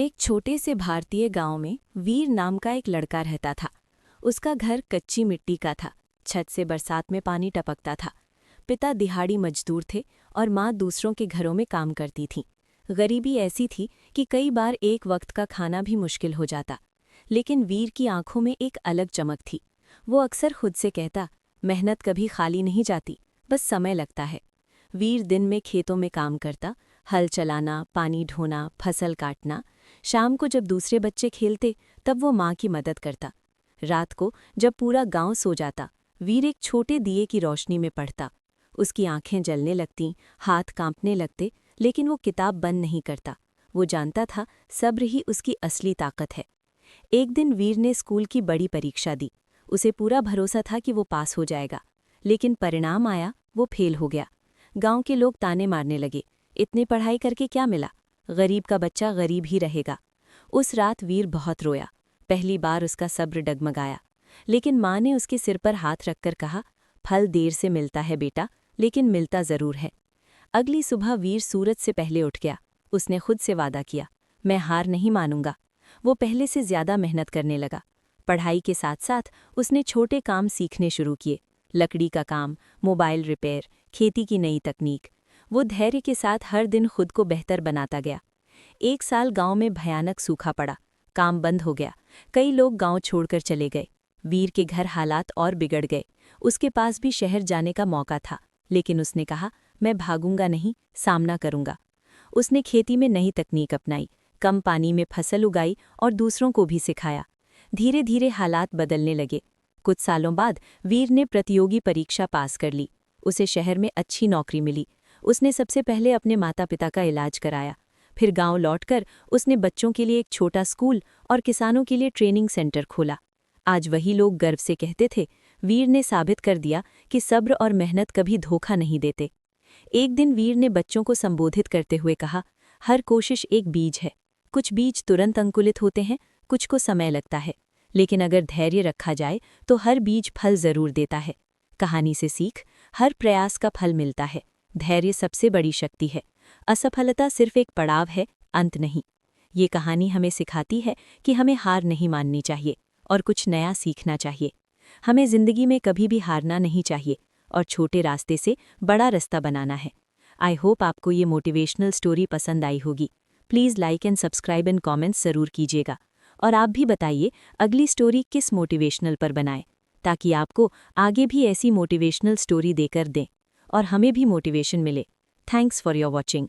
एक छोटे से भारतीय गांव में वीर नाम का एक लड़का रहता था। उसका घर कच्ची मिट्टी का था। छत से बरसात में पानी टपकता था। पिता दिहाड़ी मजदूर थे और माँ दूसरों के घरों में काम करती थी। गरीबी ऐसी थी कि कई बार एक वक्त का खाना भी मुश्किल हो जाता। लेकिन वीर की आंखों में एक अलग चमक थी। वो अक्सर खुद से कहता, मेहनत कभी खाली नहीं जाती, बस समय लगता है। वीर दिन में खेतों में काम करता, हल चलाना, पानी ढोना, फसल काटना। शाम को जब दूसरे बच्चे खेलते तब वो माँ की मदद करता। रात को जब पूरा गांव सो जाता, वीर एक छोटे दिए की रोशनी में पढ़ता। उसकी आंखें जलने लगतीं, हाथ कांपने लगते, लेकिन वो किताब बंद नहीं करता। वो जानता था सब्र ही उसकी असली ताकत है। एक दिन वीर ने स्कूल की बड़ी परीक्षा दी। उसे पूरा भरोसा था कि वो पास हो जाएगा, लेकिन परिणाम आया, वो फेल हो गया। गांव के लोग ताने मारने लगे, इतनी पढ़ाई करके क्या मिला, गरीब का बच्चा गरीब ही रहेगा। उस रात वीर बहुत रोया। पहली बार उसका सब्र डगमगाया। लेकिन माँ ने उसके सिर पर हाथ रखकर कहा, फल देर से मिलता है बेटा, लेकिन मिलता जरूर है। अगली सुबह वीर सूरज से पहले उठ गया। उसने खुद से वादा किया, मैं हार नहीं मानूंगा। वो पहले से ज्यादा मेहनत करने लगा। पढ़ाई के साथ साथ उसने छोटे काम सीखने शुरू किए। लकड़ी का काम, मोबाइल रिपेयर, खेती की नई तकनीक। वो धैर्य के साथ हर दिन खुद को बेहतर बनाता गया। एक साल गांव में भयानक सूखा पड़ा। काम बंद हो गया। कई लोग गांव छोड़कर चले गए। वीर के घर हालात और बिगड़ गए। उसके पास भी शहर जाने का मौका था, लेकिन उसने कहा, मैं भागूंगा नहीं, सामना करूंगा। उसने खेती में नई तकनीक अपनाई, कम पानी में फसल उगाई और दूसरों को भी सिखाया। धीरे धीरे हालात बदलने लगे। कुछ सालों बाद वीर ने प्रतियोगी परीक्षा पास कर ली। उसे शहर में अच्छी नौकरी मिली। उसने सबसे पहले अपने माता पिता का इलाज कराया। फिर गांव लौटकर उसने बच्चों के लिए एक छोटा स्कूल और किसानों के लिए ट्रेनिंग सेंटर खोला। आज वही लोग गर्व से कहते थे, वीर ने साबित कर दिया कि सब्र और मेहनत कभी धोखा नहीं देते। एक दिन वीर ने बच्चों को संबोधित करते हुए कहा, हर कोशिश एक बीज है। कुछ बीज तुरंत अंकुरित होते हैं, कुछ को समय लगता है, लेकिन अगर धैर्य रखा जाए तो हर बीज फल जरूर देता है। कहानी से सीख, हर प्रयास का फल मिलता है। धैर्य सबसे बड़ी शक्ति है। असफलता सिर्फ एक पड़ाव है, अंत नहीं। ये कहानी हमें सिखाती है कि हमें हार नहीं माननी चाहिए और कुछ नया सीखना चाहिए। हमें जिंदगी में कभी भी हारना नहीं चाहिए और छोटे रास्ते से बड़ा रास्ता बनाना है। आई होप आपको ये मोटिवेशनल स्टोरी पसंद आई होगी। Please like and subscribe and comments ज़रूर कीजिएगा। और आप भी बताइए अगली स्टोरी किस मोटिवेशनल पर बनाएं, ताकि आपको आगे भी ऐसी मोटिवेशनल स्टोरी देकर दें और हमें भी मोटिवेशन मिले। Thanks for your watching.